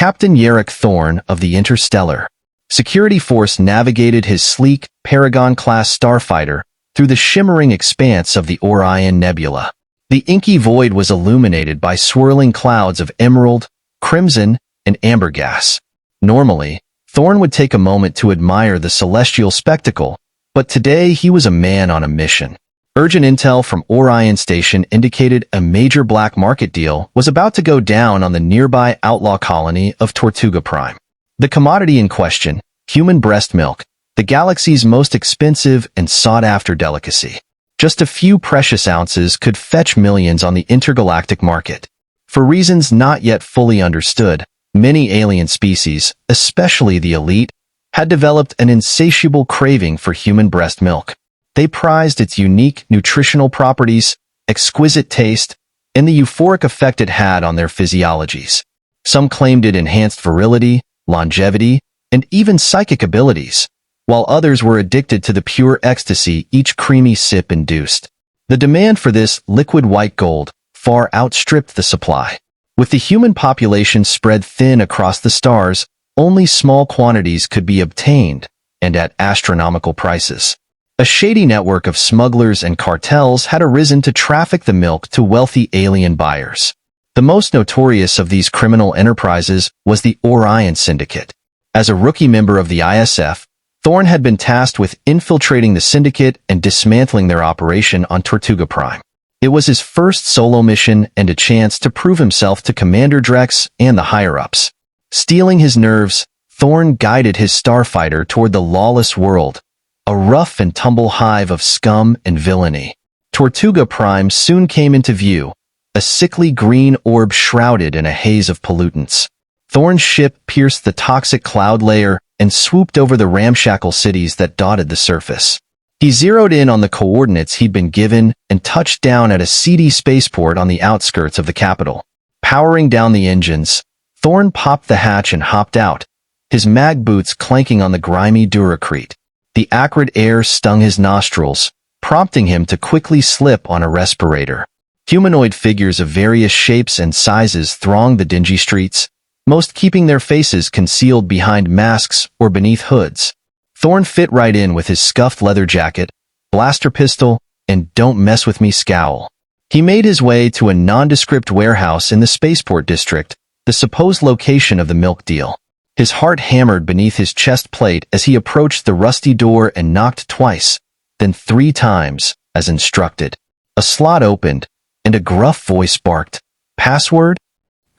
Captain Yarrick Thorne of the Interstellar Security Force navigated his sleek, Paragon-class starfighter through the shimmering expanse of the Orion Nebula. The inky void was illuminated by swirling clouds of emerald, crimson, and amber gas. Normally, Thorne would take a moment to admire the celestial spectacle, but today he was a man on a mission. Urgent intel from Orion Station indicated a major black market deal was about to go down on the nearby outlaw colony of Tortuga Prime. The commodity in question, human breast milk, the galaxy's most expensive and sought-after delicacy. Just a few precious ounces could fetch millions on the intergalactic market. For reasons not yet fully understood, many alien species, especially the elite, had developed an insatiable craving for human breast milk. They prized its unique nutritional properties, exquisite taste, and the euphoric effect it had on their physiologies. Some claimed it enhanced virility, longevity, and even psychic abilities, while others were addicted to the pure ecstasy each creamy sip induced. The demand for this liquid white gold far outstripped the supply. With the human population spread thin across the stars, only small quantities could be obtained, and at astronomical prices. A shady network of smugglers and cartels had arisen to traffic the milk to wealthy alien buyers. The most notorious of these criminal enterprises was the Orion Syndicate. As a rookie member of the ISF, Thorne had been tasked with infiltrating the syndicate and dismantling their operation on Tortuga Prime. It was his first solo mission and a chance to prove himself to Commander Drex and the higher-ups. Steeling his nerves, Thorne guided his starfighter toward the lawless world, a rough and tumble hive of scum and villainy. Tortuga Prime soon came into view, a sickly green orb shrouded in a haze of pollutants. Thorne's ship pierced the toxic cloud layer and swooped over the ramshackle cities that dotted the surface. He zeroed in on the coordinates he'd been given and touched down at a seedy spaceport on the outskirts of the capital. Powering down the engines, Thorne popped the hatch and hopped out, his mag boots clanking on the grimy Duracrete. The acrid air stung his nostrils, prompting him to quickly slip on a respirator. Humanoid figures of various shapes and sizes thronged the dingy streets, most keeping their faces concealed behind masks or beneath hoods. Thorne fit right in with his scuffed leather jacket, blaster pistol, and don't mess with me scowl. He made his way to a nondescript warehouse in the spaceport district, the supposed location of the milk deal. His heart hammered beneath his chest plate as he approached the rusty door and knocked twice, then 3 times, as instructed. A slot opened, and a gruff voice barked, "Password?"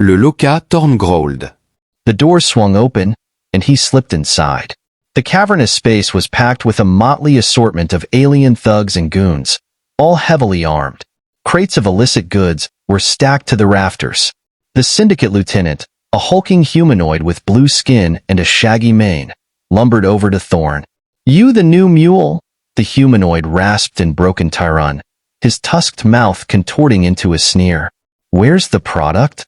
Le Loca Thorne growled. The door swung open, and he slipped inside. The cavernous space was packed with a motley assortment of alien thugs and goons, all heavily armed. Crates of illicit goods were stacked to the rafters. The syndicate lieutenant, a hulking humanoid with blue skin and a shaggy mane, lumbered over to Thorne. "You the new mule?" The humanoid rasped in broken Tyron, his tusked mouth contorting into a sneer. "Where's the product?"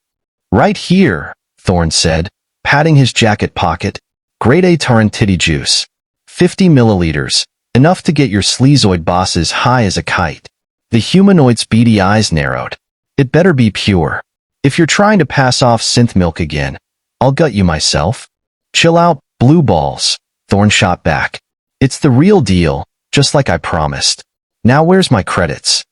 "Right here," Thorne said, patting his jacket pocket. "Grade A Tarantitty juice. 50 milliliters, enough to get your sleazoid bosses high as a kite." The humanoid's beady eyes narrowed. "It better be pure. If you're trying to pass off synth milk again, I'll gut you myself." "Chill out, blue balls," Thorne shot back. "It's the real deal, just like I promised. Now where's my credits?"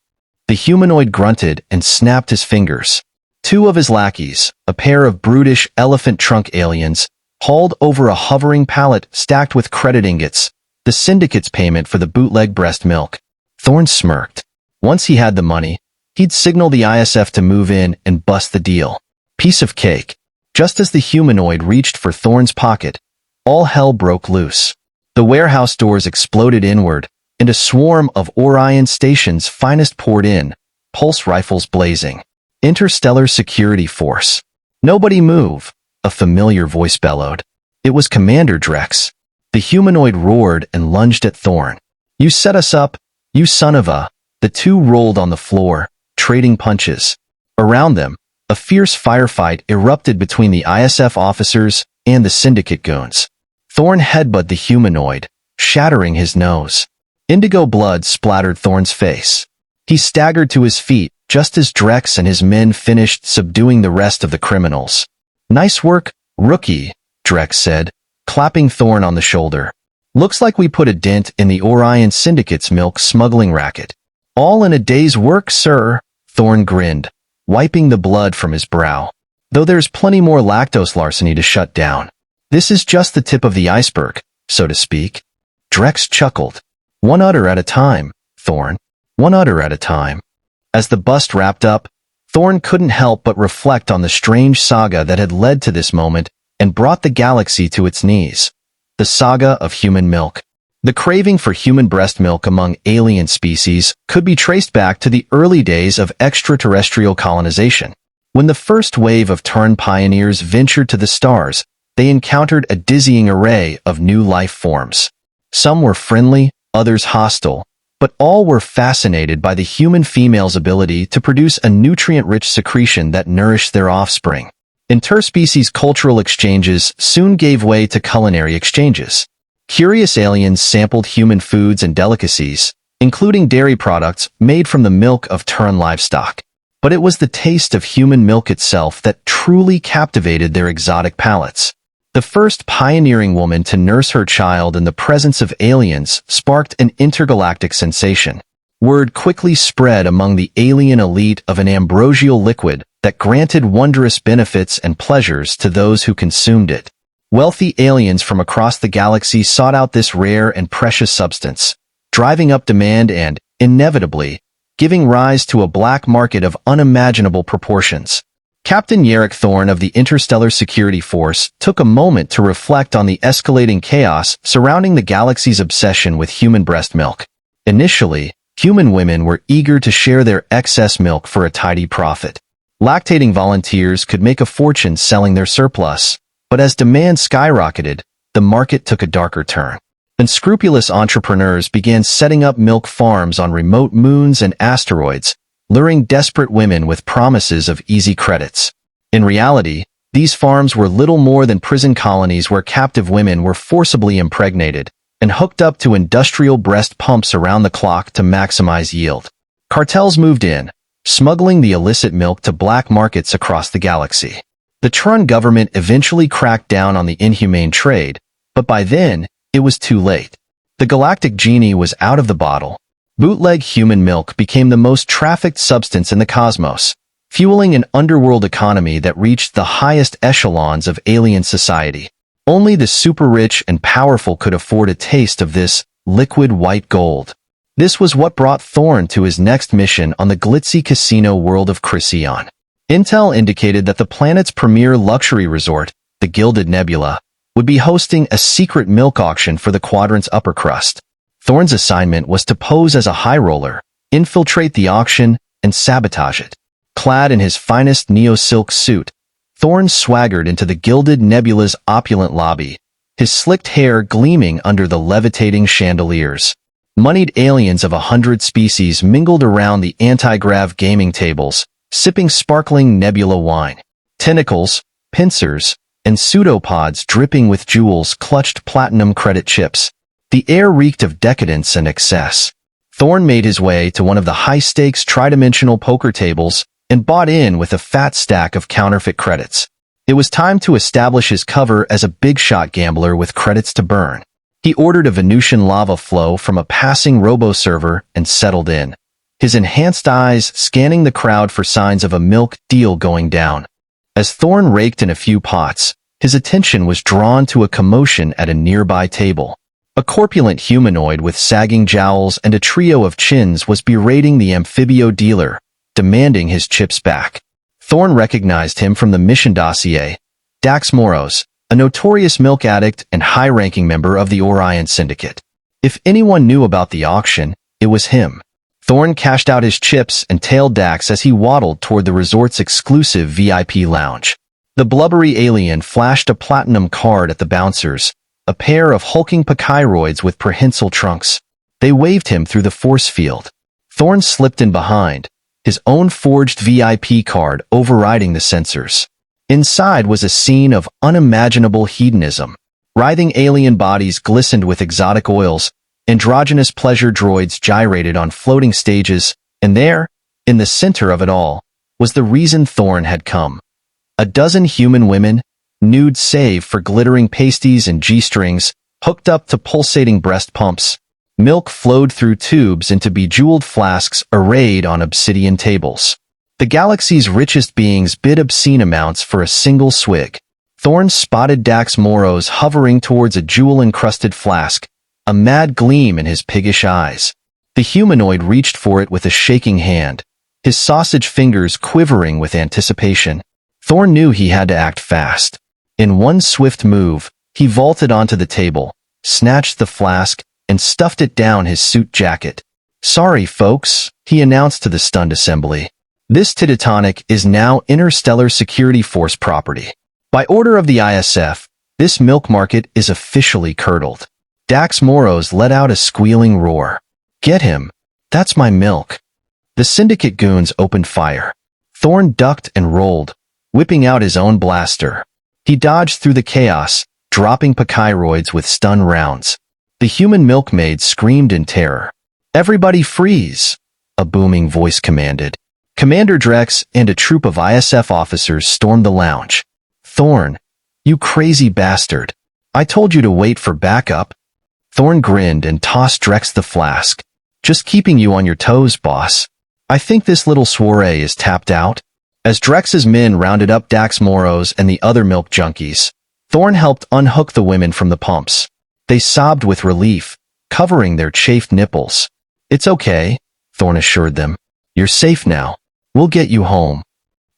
The humanoid grunted and snapped his fingers. 2 of his lackeys, a pair of brutish elephant trunk aliens, hauled over a hovering pallet stacked with credit ingots, the syndicate's payment for the bootleg breast milk. Thorne smirked. Once he had the money, he'd signal the ISF to move in and bust the deal. Piece of cake. Just as the humanoid reached for Thorne's pocket, all hell broke loose. The warehouse doors exploded inward, and a swarm of Orion Station's finest poured in, pulse rifles blazing. "Interstellar Security Force. Nobody move," a familiar voice bellowed. It was Commander Drex. The humanoid roared and lunged at Thorne. "You set us up, you son of a..." The two rolled on the floor, trading punches. Around them, a fierce firefight erupted between the ISF officers and the syndicate goons. Thorne headbutted the humanoid, shattering his nose. Indigo blood splattered Thorne's face. He staggered to his feet just as Drex and his men finished subduing the rest of the criminals. "Nice work, Rookie, Drex said, clapping Thorn on the shoulder. Looks like we put a dent in the Orion Syndicate's milk smuggling racket. All in a day's work, sir, Thorn grinned, wiping the blood from his brow. Though there's plenty more lactose larceny to shut down. This is just the tip of the iceberg, so to speak. Drex chuckled. One udder at a time, Thorn. One udder at a time. As the bust wrapped up, Thorn couldn't help but reflect on the strange saga that had led to this moment and brought the galaxy to its knees. The saga of human milk. The craving for human breast milk among alien species could be traced back to the early days of extraterrestrial colonization. When the first wave of Terran pioneers ventured to the stars, they encountered a dizzying array of new life forms. Some were friendly, others hostile, but all were fascinated by the human female's ability to produce a nutrient-rich secretion that nourished their offspring. Interspecies cultural exchanges soon gave way to culinary exchanges. Curious aliens sampled human foods and delicacies, including dairy products made from the milk of Terran livestock. But it was the taste of human milk itself that truly captivated their exotic palates. The first pioneering woman to nurse her child in the presence of aliens sparked an intergalactic sensation. Word quickly spread among the alien elite of an ambrosial liquid that granted wondrous benefits and pleasures to those who consumed it. Wealthy aliens from across the galaxy sought out this rare and precious substance, driving up demand and, inevitably, giving rise to a black market of unimaginable proportions. Captain Yarrick Thorn of the Interstellar Security Force took a moment to reflect on the escalating chaos surrounding the galaxy's obsession with human breast milk. Initially, human women were eager to share their excess milk for a tidy profit. Lactating volunteers could make a fortune selling their surplus, but as demand skyrocketed, the market took a darker turn. Unscrupulous entrepreneurs began setting up milk farms on remote moons and asteroids, luring desperate women with promises of easy credits. In reality, these farms were little more than prison colonies where captive women were forcibly impregnated and hooked up to industrial breast pumps around the clock to maximize yield. Cartels moved in, smuggling the illicit milk to black markets across the galaxy. The Terran government eventually cracked down on the inhumane trade, but by then, it was too late. The galactic genie was out of the bottle. Bootleg human milk became the most trafficked substance in the cosmos, fueling an underworld economy that reached the highest echelons of alien society. Only the super-rich and powerful could afford a taste of this liquid white gold. This was what brought Thorn to his next mission on the glitzy casino world of Chrysion. Intel indicated that the planet's premier luxury resort, the Gilded Nebula, would be hosting a secret milk auction for the quadrant's upper crust. Thorn's assignment was to pose as a high roller, infiltrate the auction, and sabotage it. Clad in his finest neo-silk suit, Thorn swaggered into the Gilded Nebula's opulent lobby, his slicked hair gleaming under the levitating chandeliers. Moneyed aliens of 100 species mingled around the anti-grav gaming tables, sipping sparkling nebula wine. Tentacles, pincers, and pseudopods dripping with jewels clutched platinum credit chips. The air reeked of decadence and excess. Thorn made his way to one of the high-stakes tridimensional poker tables and bought in with a fat stack of counterfeit credits. It was time to establish his cover as a big-shot gambler with credits to burn. He ordered a Venusian lava flow from a passing robo-server and settled in, his enhanced eyes scanning the crowd for signs of a milk deal going down. As Thorn raked in a few pots, his attention was drawn to a commotion at a nearby table. A corpulent humanoid with sagging jowls and a trio of chins was berating the amphibio dealer, demanding his chips back. Thorn recognized him from the mission dossier, Dax Moros, a notorious milk addict and high-ranking member of the Orion Syndicate. If anyone knew about the auction, it was him. Thorn cashed out his chips and tailed Dax as he waddled toward the resort's exclusive VIP lounge. The blubbery alien flashed a platinum card at the bouncers, a pair of hulking pachyrroids with prehensile trunks. They waved him through the force field. Thorn slipped in behind, his own forged VIP card overriding the sensors. Inside was a scene of unimaginable hedonism. Writhing alien bodies glistened with exotic oils, androgynous pleasure droids gyrated on floating stages, and there, in the center of it all, was the reason Thorn had come. A dozen human women, nude save for glittering pasties and G-strings, hooked up to pulsating breast pumps. Milk flowed through tubes into bejeweled flasks arrayed on obsidian tables. The galaxy's richest beings bid obscene amounts for a single swig. Thorn spotted Dax Moros hovering towards a jewel-encrusted flask, a mad gleam in his piggish eyes. The humanoid reached for it with a shaking hand, his sausage fingers quivering with anticipation. Thorn knew he had to act fast. In one swift move, he vaulted onto the table, snatched the flask, and stuffed it down his suit jacket. "Sorry, folks," he announced to the stunned assembly. "This Titanic is now Interstellar Security Force property. By order of the ISF, this milk market is officially curdled." Dax Moros let out a squealing roar. "Get him! That's my milk!" The syndicate goons opened fire. Thorn ducked and rolled, whipping out his own blaster. He dodged through the chaos, dropping pachyrroids with stun rounds. The human milkmaid screamed in terror. "Everybody freeze!" a booming voice commanded. Commander Drex and a troop of ISF officers stormed the lounge. "Thorn, you crazy bastard. I told you to wait for backup." Thorn grinned and tossed Drex the flask. "Just keeping you on your toes, boss. I think this little soiree is tapped out." As Drex's men rounded up Dax Moros and the other milk junkies, Thorn helped unhook the women from the pumps. They sobbed with relief, covering their chafed nipples. "It's okay," Thorn assured them. "You're safe now. We'll get you home."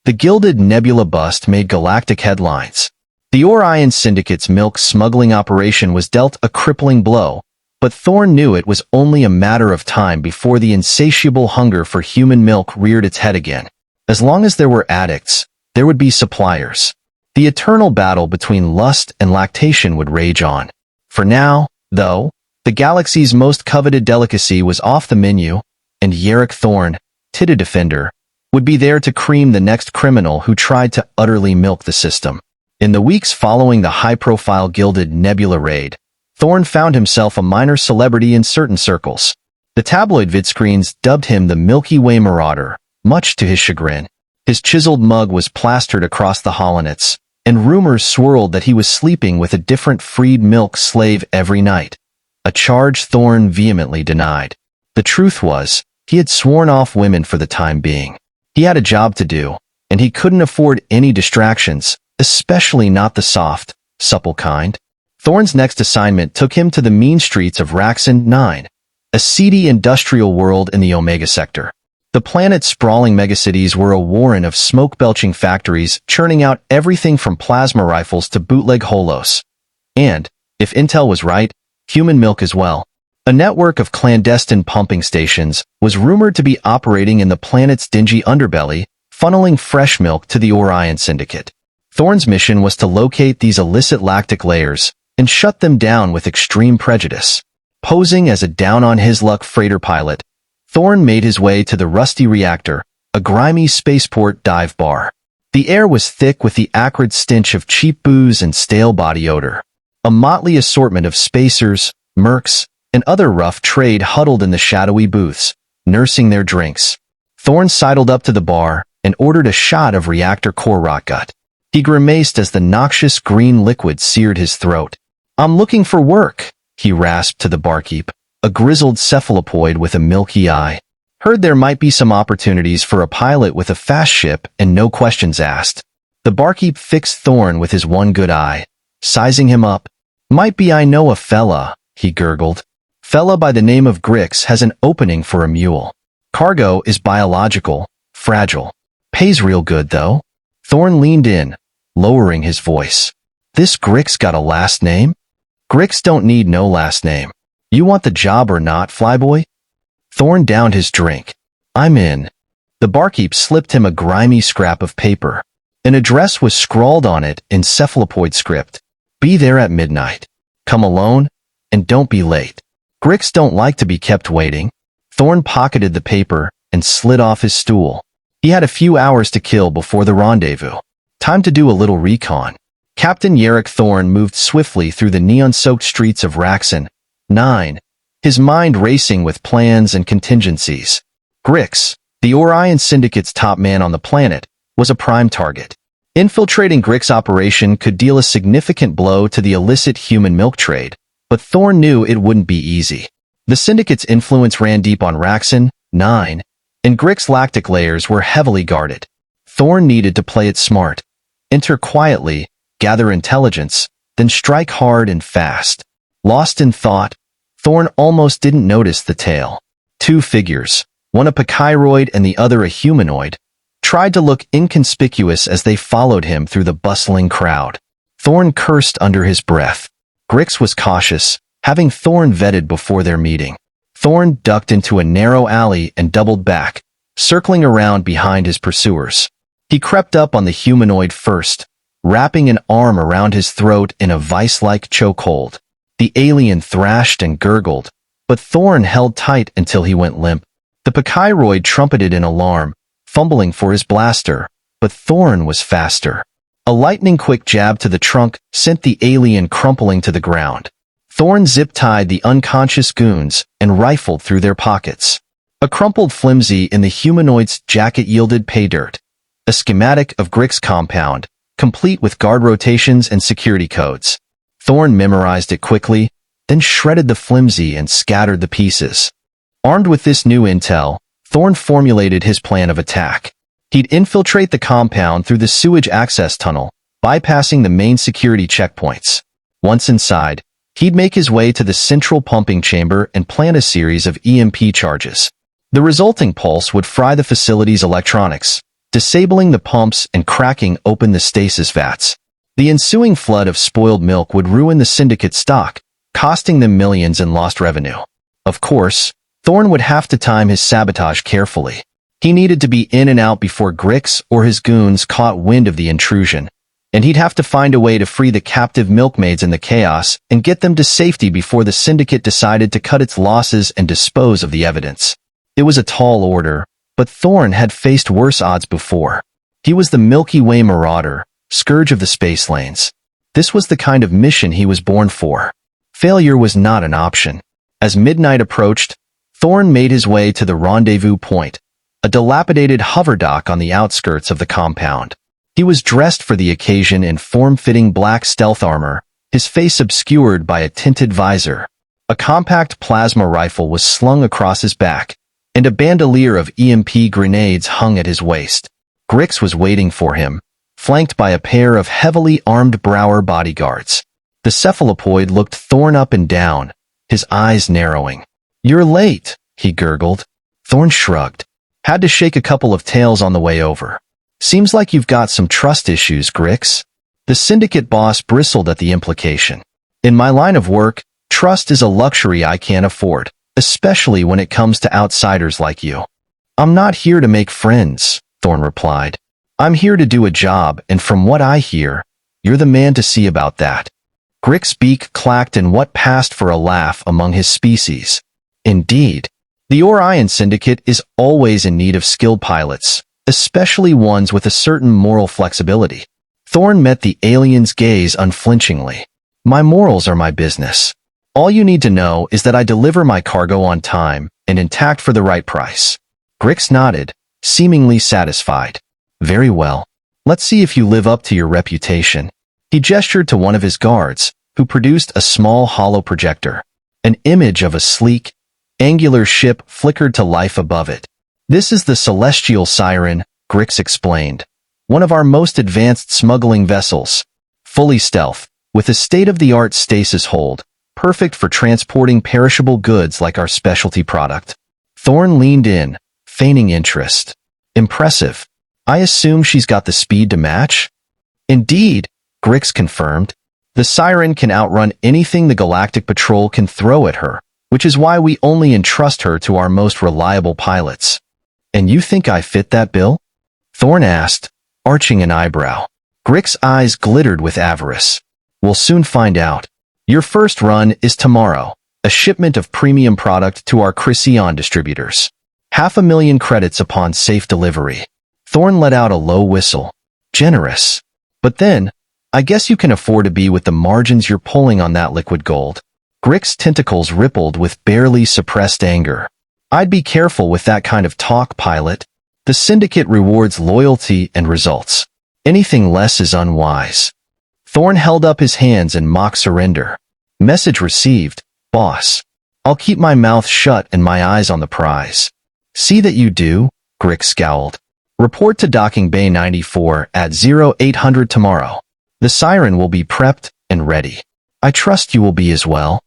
The Gilded Nebula bust made galactic headlines. The Orion Syndicate's milk smuggling operation was dealt a crippling blow, but Thorn knew it was only a matter of time before the insatiable hunger for human milk reared its head again. As long as there were addicts, there would be suppliers. The eternal battle between lust and lactation would rage on. For now, though, the galaxy's most coveted delicacy was off the menu, and Yarick Thorn, Tita Defender, would be there to cream the next criminal who tried to utterly milk the system. In the weeks following the high-profile Gilded Nebula raid, Thorn found himself a minor celebrity in certain circles. The tabloid vidscreens dubbed him the Milky Way Marauder, much to his chagrin. His chiseled mug was plastered across the holonets, and rumors swirled that he was sleeping with a different freed milk slave every night. A charge Thorn vehemently denied. The truth was, he had sworn off women for the time being. He had a job to do, and he couldn't afford any distractions, especially not the soft, supple kind. Thorn's next assignment took him to the mean streets of Raxon 9, a seedy industrial world in the Omega Sector. The planet's sprawling megacities were a warren of smoke-belching factories churning out everything from plasma rifles to bootleg holos. And, if intel was right, human milk as well. A network of clandestine pumping stations was rumored to be operating in the planet's dingy underbelly, funneling fresh milk to the Orion Syndicate. Thorn's mission was to locate these illicit lactic layers and shut them down with extreme prejudice. Posing as a down-on-his-luck freighter pilot, Thorn made his way to the Rusty Reactor, a grimy spaceport dive bar. The air was thick with the acrid stench of cheap booze and stale body odor. A motley assortment of spacers, mercs, and other rough trade huddled in the shadowy booths, nursing their drinks. Thorn sidled up to the bar and ordered a shot of reactor core rotgut. He grimaced as the noxious green liquid seared his throat. "I'm looking for work," he rasped to the barkeep, a grizzled cephalopoid with a milky eye. "Heard there might be some opportunities for a pilot with a fast ship and no questions asked." The barkeep fixed Thorn with his one good eye, sizing him up. "Might be I know a fella," he gurgled. "Fella by the name of Grix has an opening for a mule. Cargo is biological, fragile. Pays real good, though." Thorn leaned in, lowering his voice. "This Grix got a last name?" "Grix don't need no last name. You want the job or not, flyboy?" Thorn downed his drink. "I'm in." The barkeep slipped him a grimy scrap of paper. An address was scrawled on it in cephalopoid script. "Be there at midnight. Come alone, and don't be late." Grix don't like to be kept waiting. Thorn pocketed the paper and slid off his stool. He had a few hours to kill before the rendezvous. Time to do a little recon. Captain Yarick Thorn moved swiftly through the neon-soaked streets of Raxon 9, his mind racing with plans and contingencies. Grix, the Orion Syndicate's top man on the planet, was a prime target. Infiltrating Grick's operation could deal a significant blow to the illicit human milk trade, but Thorne knew it wouldn't be easy. The syndicate's influence ran deep on Rasque, 9, and Grick's lactic layers were heavily guarded. Thorne needed to play it smart. Enter quietly, gather intelligence, then strike hard and fast. Lost in thought, Thorne almost didn't notice the tail. Two figures, one a pachyroid and the other a humanoid, tried to look inconspicuous as they followed him through the bustling crowd. Thorne cursed under his breath. Grix was cautious, having Thorne vetted before their meeting. Thorne ducked into a narrow alley and doubled back, circling around behind his pursuers. He crept up on the humanoid first, wrapping an arm around his throat in a vice-like chokehold. The alien thrashed and gurgled, but Thorne held tight until he went limp. The pachyroid trumpeted in alarm, fumbling for his blaster, but Thorne was faster. A lightning-quick jab to the trunk sent the alien crumpling to the ground. Thorne zip-tied the unconscious goons and rifled through their pockets. A crumpled flimsy in the humanoid's jacket yielded pay dirt, a schematic of Grick's compound, complete with guard rotations and security codes. Thorne memorized it quickly, then shredded the flimsy and scattered the pieces. Armed with this new intel, Thorne formulated his plan of attack. He'd infiltrate the compound through the sewage access tunnel, bypassing the main security checkpoints. Once inside, he'd make his way to the central pumping chamber and plant a series of EMP charges. The resulting pulse would fry the facility's electronics, disabling the pumps and cracking open the stasis vats. The ensuing flood of spoiled milk would ruin the syndicate's stock, costing them millions in lost revenue. Of course, Thorne would have to time his sabotage carefully. He needed to be in and out before Grix or his goons caught wind of the intrusion, and he'd have to find a way to free the captive milkmaids in the chaos and get them to safety before the syndicate decided to cut its losses and dispose of the evidence. It was a tall order, but Thorne had faced worse odds before. He was the Milky Way marauder, scourge of the space lanes. This was the kind of mission he was born for. Failure was not an option. As midnight approached, Thorne made his way to the rendezvous point, a dilapidated hover dock on the outskirts of the compound. He was dressed for the occasion in form-fitting black stealth armor, his face obscured by a tinted visor. A compact plasma rifle was slung across his back, and a bandolier of EMP grenades hung at his waist. Grix was waiting for him, flanked by a pair of heavily armed Brower bodyguards. The cephalopoid looked Thorne up and down, his eyes narrowing. "You're late," he gurgled. Thorne shrugged. "Had to shake a couple of tails on the way over. Seems like you've got some trust issues, Grix." The syndicate boss bristled at the implication. "In my line of work, trust is a luxury I can't afford, especially when it comes to outsiders like you." "I'm not here to make friends," Thorne replied. "I'm here to do a job, and from what I hear, you're the man to see about that." Grix's beak clacked in what passed for a laugh among his species. Indeed, the Orion Syndicate is always in need of skilled pilots, especially ones with a certain moral flexibility. Thorne met the alien's gaze unflinchingly. "My morals are my business. All you need to know is that I deliver my cargo on time and intact for the right price." Grix nodded, seemingly satisfied. "Very well. Let's see if you live up to your reputation." He gestured to one of his guards, who produced a small hollow projector. An image of a sleek, angular ship flickered to life above it. "This is the Celestial Siren," Grix explained. "One of our most advanced smuggling vessels. Fully stealth, with a state-of-the-art stasis hold, perfect for transporting perishable goods like our specialty product." Thorne leaned in, feigning interest. "Impressive. I assume she's got the speed to match?" "Indeed," Grix confirmed. "The Siren can outrun anything the Galactic Patrol can throw at her, which is why we only entrust her to our most reliable pilots." "And you think I fit that bill?" Thorne asked, arching an eyebrow. Grix's eyes glittered with avarice. "We'll soon find out. Your first run is tomorrow, a shipment of premium product to our Chrysion distributors. 500,000 credits upon safe delivery." Thorne let out a low whistle. "Generous. But then, I guess you can afford to be with the margins you're pulling on that liquid gold." Grix's tentacles rippled with barely suppressed anger. "I'd be careful with that kind of talk, pilot. The syndicate rewards loyalty and results. Anything less is unwise. Thorn held up his hands in mock surrender. Message received, boss. I'll keep my mouth shut and my eyes on the prize. See that you do, Grick scowled. Report to Docking Bay 94 at 0800 tomorrow. The siren will be prepped and ready. I trust you will be as well.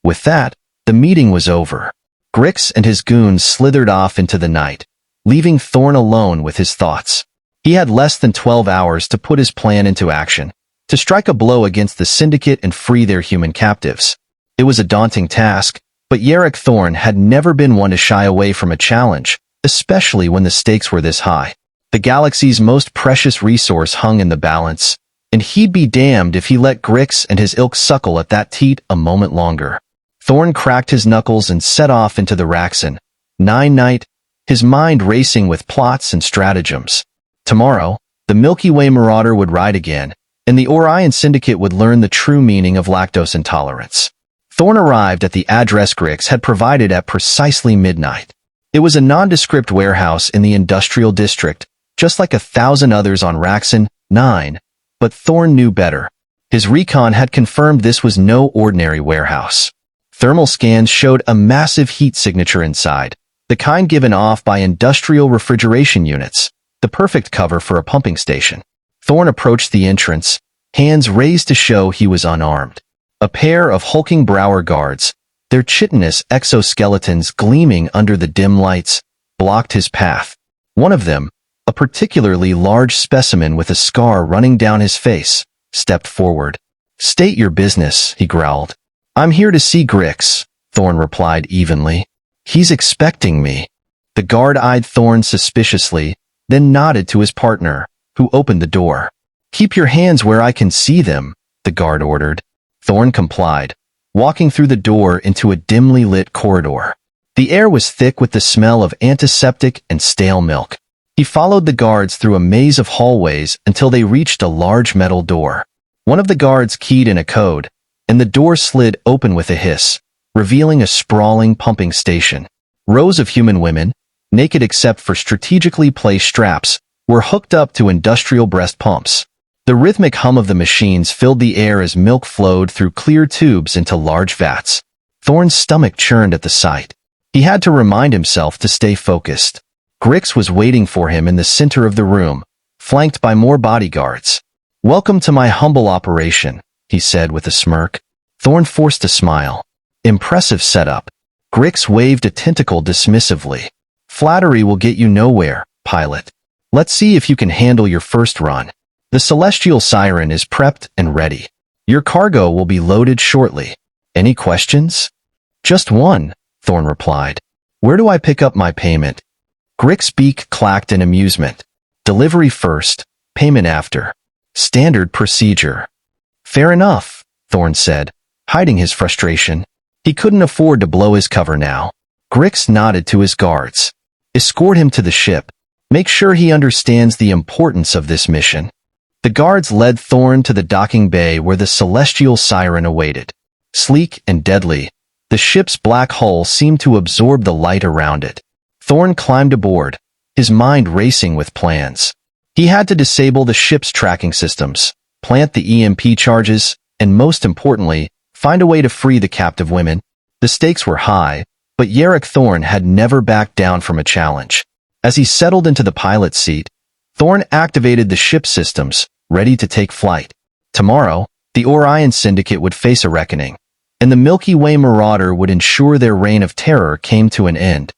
With that, the meeting was over. Grix and his goons slithered off into the night, leaving Thorn alone with his thoughts. He had less than 12 hours to put his plan into action, to strike a blow against the Syndicate and free their human captives. It was a daunting task, but Yarick Thorn had never been one to shy away from a challenge, especially when the stakes were this high. The galaxy's most precious resource hung in the balance, and he'd be damned if he let Grix and his ilk suckle at that teat a moment longer. Thorn cracked his knuckles and set off into the Raxan 9 night, his mind racing with plots and stratagems. Tomorrow, the Milky Way Marauder would ride again, and the Orion Syndicate would learn the true meaning of lactose intolerance. Thorn arrived at the address Grix had provided at precisely midnight. It was a nondescript warehouse in the industrial district, just like 1,000 others on Raxan 9, but Thorn knew better. His recon had confirmed this was no ordinary warehouse. Thermal scans showed a massive heat signature inside, the kind given off by industrial refrigeration units, the perfect cover for a pumping station. Thorn approached the entrance, hands raised to show he was unarmed. A pair of hulking Brower guards, their chitinous exoskeletons gleaming under the dim lights, blocked his path. One of them, a particularly large specimen with a scar running down his face, stepped forward. State your business, he growled. I'm here to see Grix, Thorn replied evenly. He's expecting me. The guard eyed Thorn suspiciously, then nodded to his partner, who opened the door. Keep your hands where I can see them, the guard ordered. Thorn complied, walking through the door into a dimly lit corridor. The air was thick with the smell of antiseptic and stale milk. He followed the guards through a maze of hallways until they reached a large metal door. One of the guards keyed in a code, and the door slid open with a hiss, revealing a sprawling pumping station. Rows of human women, naked except for strategically placed straps, were hooked up to industrial breast pumps. The rhythmic hum of the machines filled the air as milk flowed through clear tubes into large vats. Thorn's stomach churned at the sight. He had to remind himself to stay focused. Grix was waiting for him in the center of the room, flanked by more bodyguards. Welcome to my humble operation, he said with a smirk. Thorn forced a smile. Impressive setup. Grix waved a tentacle dismissively. Flattery will get you nowhere, pilot. Let's see if you can handle your first run. The celestial siren is prepped and ready. Your cargo will be loaded shortly. Any questions? Just one, Thorn replied. Where do I pick up my payment? Grix's beak clacked in amusement. Delivery first, payment after. Standard procedure. Fair enough, Thorn said, hiding his frustration. He couldn't afford to blow his cover now. Grix nodded to his guards. Escort him to the ship. Make sure he understands the importance of this mission. The guards led Thorn to the docking bay where the celestial siren awaited. Sleek and deadly, the ship's black hull seemed to absorb the light around it. Thorn climbed aboard, his mind racing with plans. He had to disable the ship's tracking systems, plant the EMP charges, and most importantly, find a way to free the captive women. The stakes were high, but Yarick Thorn had never backed down from a challenge. As he settled into the pilot's seat, Thorn activated the ship systems, ready to take flight. Tomorrow, the Orion Syndicate would face a reckoning, and the Milky Way Marauder would ensure their reign of terror came to an end.